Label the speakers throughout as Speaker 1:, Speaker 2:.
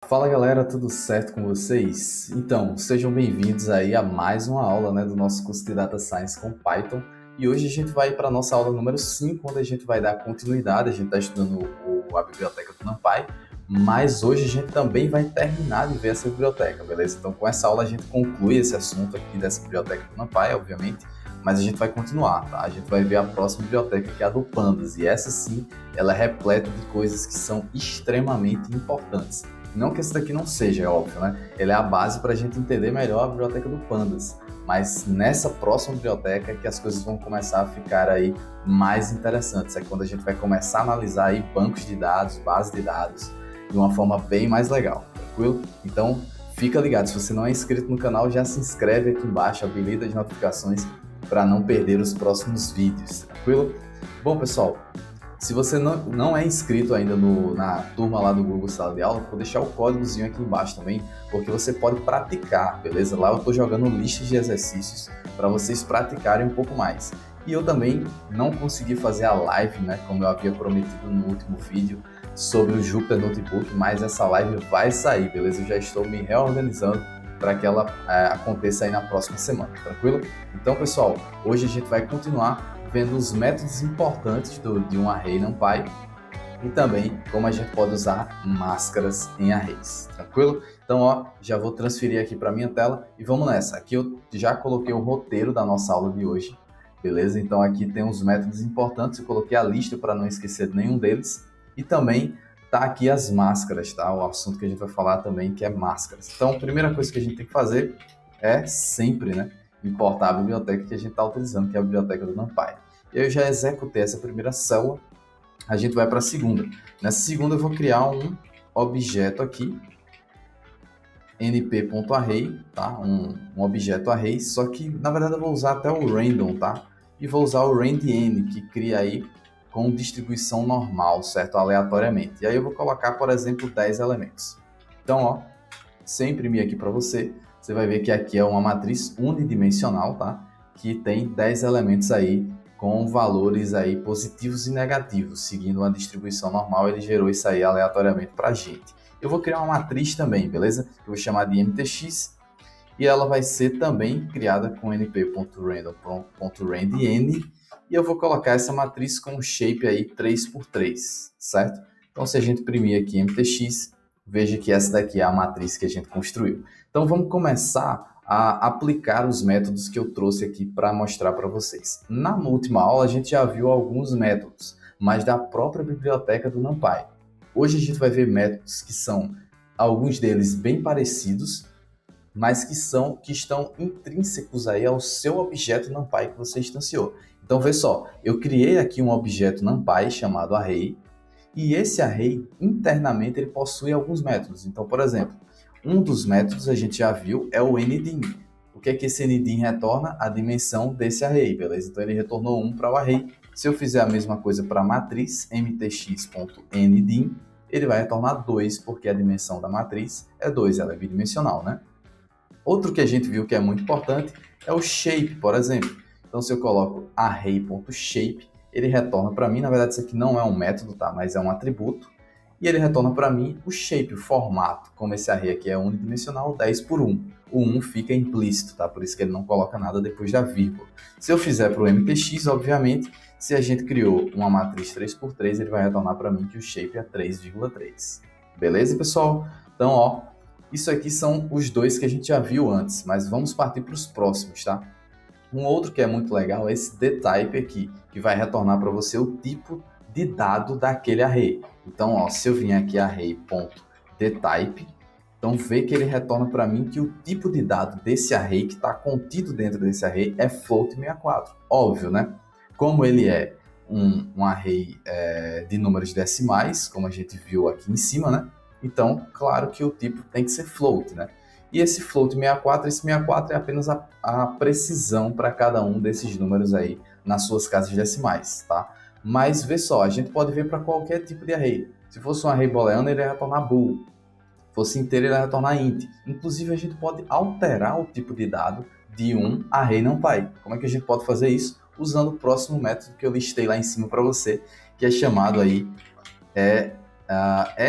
Speaker 1: Fala galera, tudo certo com vocês? Então, sejam bem-vindos aí a mais uma aula, do nosso curso de Data Science com Python. E hoje a gente vai para a nossa aula número 5, onde a gente vai dar continuidade. A gente está estudando a biblioteca do NumPy, mas hoje a gente também vai terminar de ver essa biblioteca, beleza? Então, com essa aula a gente conclui esse assunto aqui dessa biblioteca do NumPy, obviamente, mas a gente vai continuar, tá? A gente vai ver a próxima biblioteca, que é a do Pandas, e essa sim, ela é repleta de coisas que são extremamente importantes. Não que esse daqui não seja, é óbvio, né? Ele é a base para a gente entender melhor a biblioteca do Pandas. Mas nessa próxima biblioteca é que as coisas vão começar a ficar aí mais interessantes. É quando a gente vai começar a analisar aí bancos de dados, bases de dados, de uma forma bem mais legal, tranquilo? Então, fica ligado. Se você não é inscrito no canal, já se inscreve aqui embaixo, habilita as notificações para não perder os próximos vídeos, tranquilo? Bom, pessoal, se você não é inscrito ainda na turma lá do Google Sala de Aula, vou deixar o códigozinho aqui embaixo também, porque você pode praticar, beleza? Lá eu estou jogando listas de exercícios para vocês praticarem um pouco mais. E eu também não consegui fazer a live, como eu havia prometido no último vídeo, sobre o Jupyter Notebook, mas essa live vai sair, beleza? Eu já estou me reorganizando para que ela aconteça aí na próxima semana, tranquilo? Então, pessoal, hoje a gente vai continuar vendo os métodos importantes de um array NumPy e também como a gente pode usar máscaras em arrays, tranquilo? Então, já vou transferir aqui para minha tela e vamos nessa. Aqui eu já coloquei o roteiro da nossa aula de hoje, beleza? Então aqui tem os métodos importantes, eu coloquei a lista para não esquecer de nenhum deles e também tá aqui as máscaras, tá? O assunto que a gente vai falar também, que é máscaras. Então, a primeira coisa que a gente tem que fazer é sempre, importar a biblioteca que a gente está utilizando, que é a biblioteca do NumPy. E eu já executei essa primeira célula, a gente vai para a segunda. Nessa segunda eu vou criar um objeto aqui, np.array, tá? Um objeto array, só que na verdade eu vou usar até o random, tá? E vou usar o randn, que cria aí com distribuição normal, certo? Aleatoriamente. E aí eu vou colocar, por exemplo, 10 elementos. Então, se eu imprimir aqui para você, você vai ver que aqui é uma matriz unidimensional, tá? Que tem 10 elementos aí com valores aí positivos e negativos. Seguindo uma distribuição normal, ele gerou isso aí aleatoriamente para a gente. Eu vou criar uma matriz também, beleza? Eu vou chamar de mtx e ela vai ser também criada com np.random.randn e eu vou colocar essa matriz com um shape aí 3x3, certo? Então, se a gente imprimir aqui mtx, veja que essa daqui é a matriz que a gente construiu. Então, vamos começar a aplicar os métodos que eu trouxe aqui para mostrar para vocês. Na última aula, a gente já viu alguns métodos, mas da própria biblioteca do NumPy. Hoje a gente vai ver métodos que são, alguns deles bem parecidos, mas que estão intrínsecos aí ao seu objeto NumPy que você instanciou. Então, vê só, eu criei aqui um objeto NumPy chamado array, e esse array, internamente, ele possui alguns métodos. Então, por exemplo, um dos métodos a gente já viu é o ndim. O que é que esse ndim retorna? A dimensão desse array, beleza? Então, ele retornou 1 para o array. Se eu fizer a mesma coisa para a matriz, mtx.ndim, ele vai retornar 2, porque a dimensão da matriz é 2, ela é bidimensional, né? Outro que a gente viu que é muito importante é o shape, por exemplo. Então, se eu coloco array.shape, ele retorna para mim, na verdade isso aqui não é um método, tá? Mas é um atributo, e ele retorna para mim o shape, o formato. Como esse array aqui é unidimensional, 10 por 1. O 1 fica implícito, tá? Por isso que ele não coloca nada depois da vírgula. Se eu fizer para o mtx, obviamente, se a gente criou uma matriz 3x3, ele vai retornar para mim que o shape é 3,3. Beleza, pessoal? Então, isso aqui são os dois que a gente já viu antes, mas vamos partir para os próximos, tá? Um outro que é muito legal é esse dtype aqui, que vai retornar para você o tipo de dado daquele array. Então, se eu vim aqui array.dtype, então vê que ele retorna para mim que o tipo de dado desse array que está contido dentro desse array é float64. Óbvio, né? Como ele é um array de números decimais, como a gente viu aqui em cima, né? Então, claro que o tipo tem que ser float, né? E esse float 64, esse 64 é apenas a precisão para cada um desses números aí nas suas casas decimais, tá? Mas vê só, a gente pode ver para qualquer tipo de array. Se fosse um array booleano, ele ia retornar bool. Se fosse inteiro, ele ia retornar int. Inclusive, a gente pode alterar o tipo de dado de um array NumPy. Como é que a gente pode fazer isso? Usando o próximo método que eu listei lá em cima para você, que é chamado aí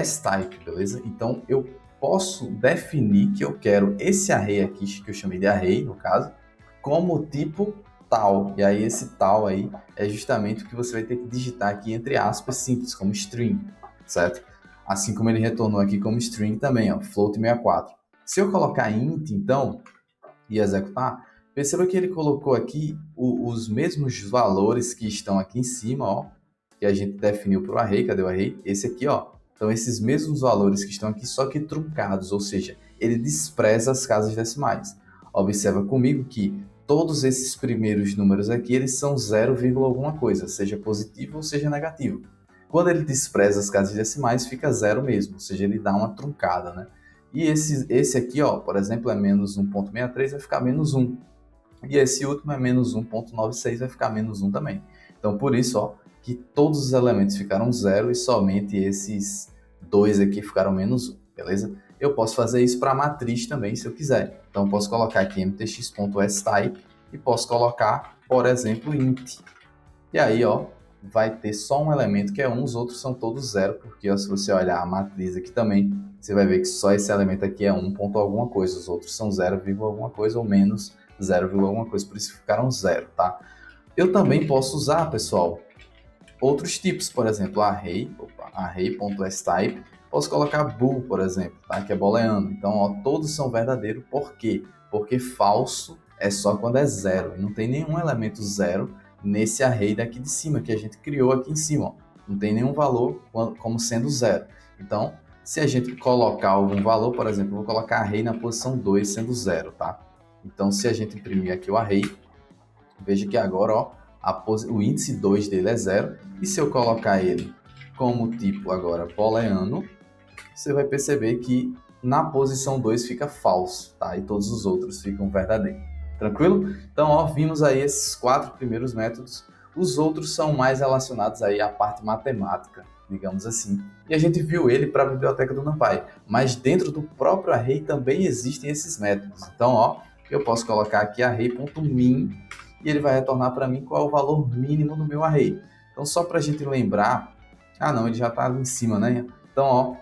Speaker 1: SType, beleza? Então, eu posso definir que eu quero esse array aqui, que eu chamei de array, no caso, como tipo tal. E aí esse tal aí é justamente o que você vai ter que digitar aqui entre aspas simples, como string, certo? Assim como ele retornou aqui como string também, ó, float64. Se eu colocar int, então, e executar, perceba que ele colocou aqui os mesmos valores que estão aqui em cima, ó, que a gente definiu para o array. Cadê o array? Esse aqui, ó. Então, esses mesmos valores que estão aqui, só que truncados, ou seja, ele despreza as casas decimais. Observa comigo que todos esses primeiros números aqui, eles são 0, alguma coisa, seja positivo ou seja negativo. Quando ele despreza as casas decimais, fica 0 mesmo, ou seja, ele dá uma truncada, né? E esse aqui, ó, por exemplo, é menos 1.63, vai ficar menos 1. E esse último é menos 1.96, vai ficar menos 1 também. Então, por isso, ó, que todos os elementos ficaram 0 e somente esses dois aqui ficaram menos 1, beleza? Eu posso fazer isso para a matriz também, se eu quiser. Então, eu posso colocar aqui mtx.sType e posso colocar, por exemplo, int. E aí, ó, vai ter só um elemento que é 1, os outros são todos 0, porque ó, se você olhar a matriz aqui também, você vai ver que só esse elemento aqui é 1 ponto alguma coisa, os outros são 0, alguma coisa ou menos 0, alguma coisa, por isso ficaram 0, tá? Eu também posso usar, pessoal, outros tipos, por exemplo, array.sType, posso colocar bool, por exemplo, tá? Que é booleano. Então, ó, todos são verdadeiros, por quê? Porque falso é só quando é 0, e não tem nenhum elemento 0 nesse array daqui de cima, que a gente criou aqui em cima, ó. Não tem nenhum valor como sendo 0. Então, se a gente colocar algum valor, por exemplo, eu vou colocar array na posição 2 sendo 0, tá? Então, se a gente imprimir aqui o array, veja que agora, ó, o índice 2 dele é 0, e se eu colocar ele como tipo agora booleano, você vai perceber que na posição 2 fica falso, tá? E todos os outros ficam verdadeiros. Tranquilo? Então, ó, vimos aí esses 4 primeiros métodos. Os outros são mais relacionados aí à parte matemática, digamos assim. E a gente viu ele para a biblioteca do NumPy. Mas dentro do próprio array também existem esses métodos. Então, ó, eu posso colocar aqui array.min e ele vai retornar para mim qual é o valor mínimo do meu array. Então, só para a gente lembrar... Ah, não, ele já está ali em cima, né? Então, ó,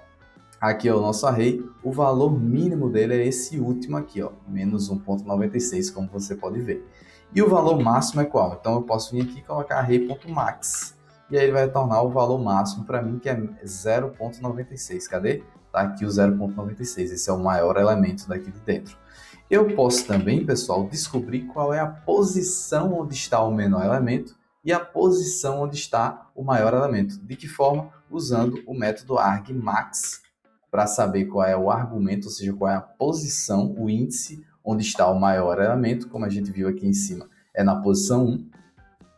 Speaker 1: aqui é o nosso array, o valor mínimo dele é esse último aqui, ó, menos 1.96, como você pode ver. E o valor máximo é qual? Então eu posso vir aqui e colocar array.max, e aí ele vai retornar o valor máximo para mim, que é 0.96. Cadê? Tá aqui o 0.96, esse é o maior elemento daqui de dentro. Eu posso também, pessoal, descobrir qual é a posição onde está o menor elemento e a posição onde está o maior elemento. De que forma? Usando o método argmax, para saber qual é o argumento, ou seja, qual é a posição, o índice onde está o maior elemento, como a gente viu aqui em cima, é na posição 1,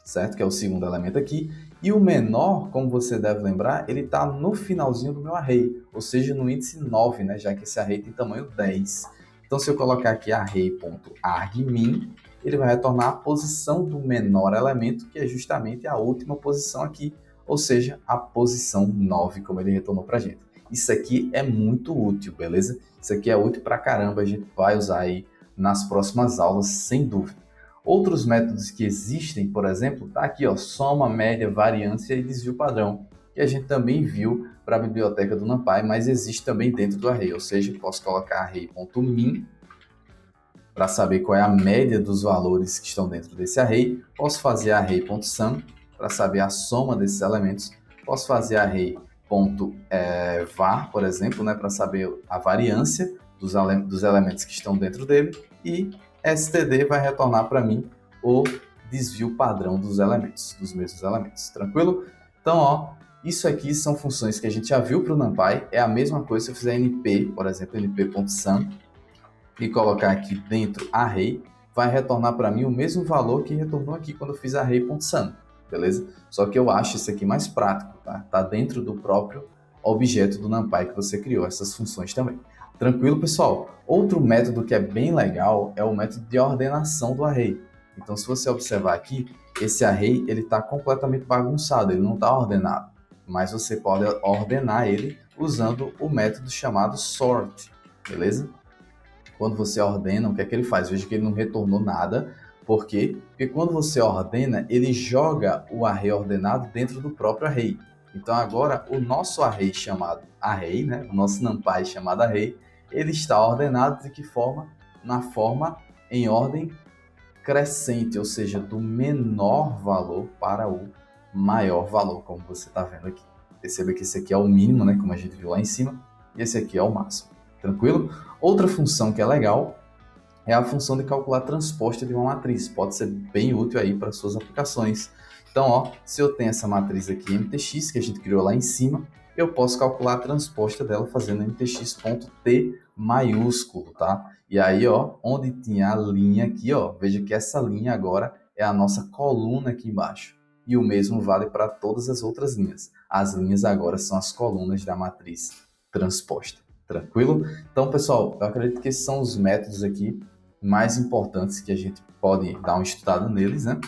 Speaker 1: certo? Que é o segundo elemento aqui. E o menor, como você deve lembrar, ele está no finalzinho do meu array, ou seja, no índice 9, né? Já que esse array tem tamanho 10. Então, se eu colocar aqui array.argmin, ele vai retornar a posição do menor elemento, que é justamente a última posição aqui, ou seja, a posição 9, como ele retornou para a gente. Isso aqui é muito útil, beleza? Isso aqui é útil pra caramba, a gente vai usar aí nas próximas aulas, sem dúvida. Outros métodos que existem, por exemplo, tá aqui, ó, soma, média, variância e desvio padrão, que a gente também viu para a biblioteca do NumPy, mas existe também dentro do array, ou seja, posso colocar array.min para saber qual é a média dos valores que estão dentro desse array, posso fazer array.sum para saber a soma desses elementos, posso fazer array.var, por exemplo, né, para saber a variância dos elementos que estão dentro dele, e std vai retornar para mim o desvio padrão dos elementos, dos mesmos elementos, tranquilo? Então, ó, isso aqui são funções que a gente já viu para o NumPy, é a mesma coisa se eu fizer np, por exemplo, np.sum, e colocar aqui dentro array, vai retornar para mim o mesmo valor que retornou aqui quando eu fiz array.sum, beleza? Só que eu acho isso aqui mais prático, tá? Tá dentro do próprio objeto do NumPy que você criou, essas funções também. Tranquilo, pessoal? Outro método que é bem legal é o método de ordenação do array. Então, se você observar aqui, esse array ele está completamente bagunçado, ele não está ordenado. Mas você pode ordenar ele usando o método chamado sort, beleza? Quando você ordena, o que é que ele faz? Veja que ele não retornou nada. Por quê? Porque quando você ordena, ele joga o array ordenado dentro do próprio array. Então agora o nosso array chamado array, né? O nosso NumPy chamado array, ele está ordenado de que forma? Na forma em ordem crescente, ou seja, do menor valor para o maior valor, como você está vendo aqui. Perceba que esse aqui é o mínimo, né, como a gente viu lá em cima, e esse aqui é o máximo. Tranquilo? Outra função que é legal é a função de calcular a transposta de uma matriz. Pode ser bem útil aí para suas aplicações. Então, ó, se eu tenho essa matriz aqui MTX, que a gente criou lá em cima, eu posso calcular a transposta dela fazendo mtx.t maiúsculo, tá? E aí, ó, onde tinha a linha aqui, ó, veja que essa linha agora é a nossa coluna aqui embaixo. E o mesmo vale para todas as outras linhas. As linhas agora são as colunas da matriz transposta. Tranquilo? Então, pessoal, eu acredito que esses são os métodos aqui mais importantes que a gente pode dar uma estudada neles, né?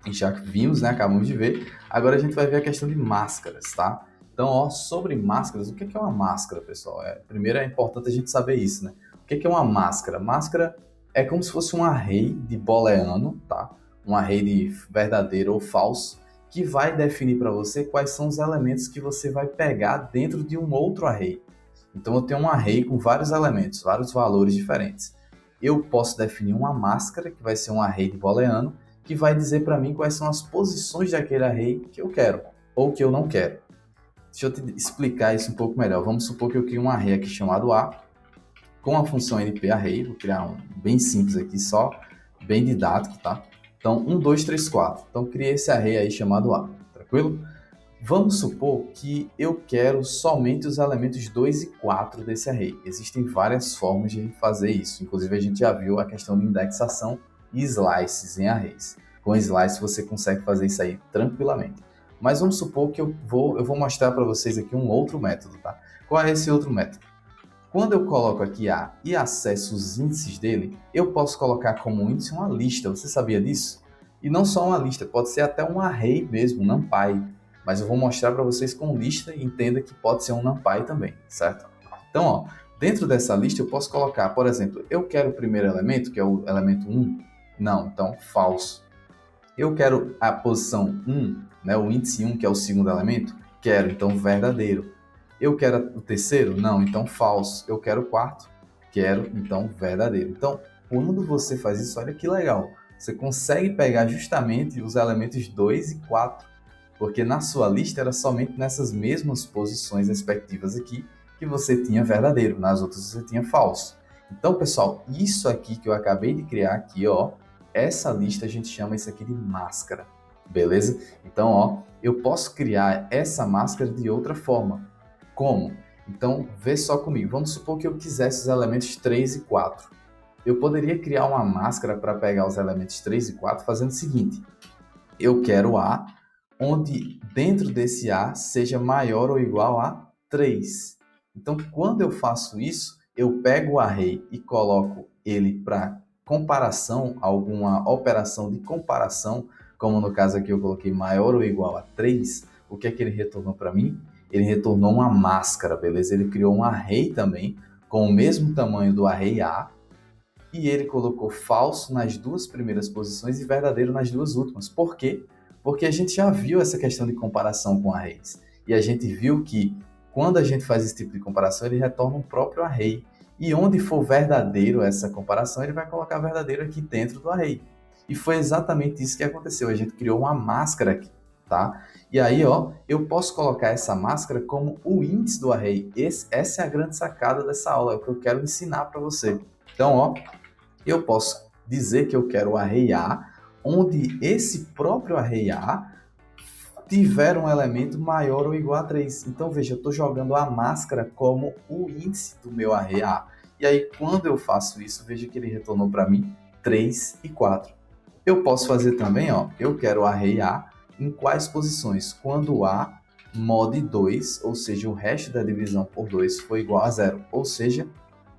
Speaker 1: Já vimos, né? Acabamos de ver. Agora a gente vai ver a questão de máscaras, tá? Então, ó, sobre máscaras, o que é uma máscara, pessoal? Primeiro é importante a gente saber isso, né? O que é uma máscara? Máscara é como se fosse um array de booleano, tá? Um array de verdadeiro ou falso, que vai definir para você quais são os elementos que você vai pegar dentro de um outro array. Então, eu tenho um array com vários elementos, vários valores diferentes. Eu posso definir uma máscara, que vai ser um array de booleano, que vai dizer para mim quais são as posições daquele array que eu quero ou que eu não quero. Deixa eu te explicar isso um pouco melhor. Vamos supor que eu crio um array aqui chamado A, com a função nparray, vou criar um bem simples aqui só, bem didático, tá? Então, 1, 2, 3, 4. Então, criei esse array aí chamado A, tranquilo? Vamos supor que eu quero somente os elementos 2 e 4 desse array. Existem várias formas de fazer isso. Inclusive, a gente já viu a questão de indexação e slices em arrays. Com slice, você consegue fazer isso aí tranquilamente. Mas vamos supor que eu vou mostrar para vocês aqui um outro método, tá? Qual é esse outro método? Quando eu coloco aqui A e acesso os índices dele, eu posso colocar como índice uma lista. Você sabia disso? E não só uma lista, pode ser até um array mesmo, um NumPy. Mas eu vou mostrar para vocês com lista e entenda que pode ser um NumPy também, certo? Então, ó, dentro dessa lista eu posso colocar, por exemplo, eu quero o primeiro elemento, que é o elemento 1. Não, então falso. Eu quero a posição 1, né, o índice 1, que é o segundo elemento. Quero, então verdadeiro. Eu quero o terceiro? Não, então falso. Eu quero o quarto? Quero, então verdadeiro. Então, quando você faz isso, olha que legal. Você consegue pegar justamente os elementos 2 e 4, porque na sua lista era somente nessas mesmas posições respectivas aqui que você tinha verdadeiro, nas outras você tinha falso. Então, pessoal, isso aqui que eu acabei de criar aqui, ó, essa lista a gente chama isso aqui de máscara, beleza? Então, ó, eu posso criar essa máscara de outra forma. Como? Então, vê só comigo. Vamos supor que eu quisesse os elementos 3 e 4. Eu poderia criar uma máscara para pegar os elementos 3 e 4 fazendo o seguinte. Eu quero A, onde dentro desse A seja maior ou igual a 3. Então, quando eu faço isso, eu pego o array e coloco ele para comparação, alguma operação de comparação, como no caso aqui eu coloquei maior ou igual a 3, o que é que ele retornou para mim? Ele retornou uma máscara, beleza? Ele criou um array também, com o mesmo tamanho do array A, e ele colocou falso nas duas primeiras posições e verdadeiro nas duas últimas. Por quê? Porque a gente já viu essa questão de comparação com arrays. E a gente viu que quando a gente faz esse tipo de comparação, ele retorna um próprio array. E onde for verdadeiro essa comparação, ele vai colocar verdadeiro aqui dentro do array. E foi exatamente isso que aconteceu. A gente criou uma máscara aqui, tá? E aí, ó, eu posso colocar essa máscara como o índice do array. Essa é a grande sacada dessa aula, é o que eu quero ensinar para você. Então, ó, eu posso dizer que eu quero o array A, onde esse próprio array A tiver um elemento maior ou igual a 3. Então, veja, eu estou jogando a máscara como o índice do meu array A. E aí, quando eu faço isso, veja que ele retornou para mim 3 e 4. Eu posso fazer também, ó, eu quero o array A em quais posições? Quando A mod 2, ou seja, o resto da divisão por 2 for igual a 0. Ou seja,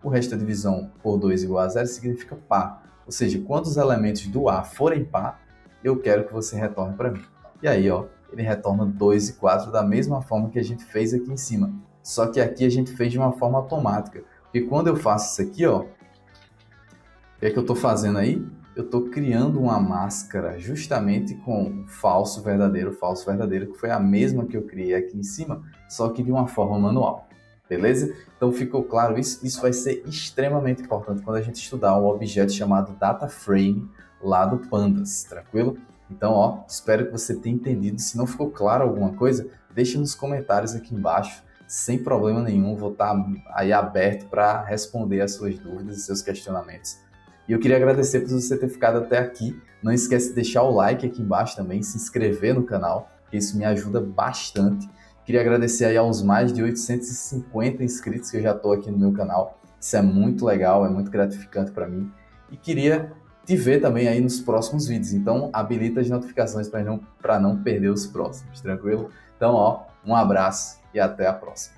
Speaker 1: o resto da divisão por 2 igual a 0 significa par. Ou seja, quando os elementos do A forem par, eu quero que você retorne para mim. E aí, ó, ele retorna 2 e 4 da mesma forma que a gente fez aqui em cima. Só que aqui a gente fez de uma forma automática. Porque quando eu faço isso aqui, ó, o que é que eu estou fazendo aí? Eu estou criando uma máscara justamente com falso, verdadeiro, que foi a mesma que eu criei aqui em cima, só que de uma forma manual. beleza? Então ficou claro isso? Isso vai ser extremamente importante quando a gente estudar um objeto chamado data frame lá do Pandas, tranquilo? Então, ó, espero que você tenha entendido. Se não ficou claro alguma coisa, deixe nos comentários aqui embaixo, sem problema nenhum, vou estar aí aberto para responder as suas dúvidas e seus questionamentos. E eu queria agradecer por você ter ficado até aqui. Não esquece de deixar o like aqui embaixo também, se inscrever no canal, que isso me ajuda bastante. Queria agradecer aí aos mais de 850 inscritos que eu já estou aqui no meu canal. Isso é muito legal, é muito gratificante para mim. E queria te ver também aí nos próximos vídeos. Então, habilita as notificações para não perder os próximos, tranquilo? Então, ó, um abraço e até a próxima.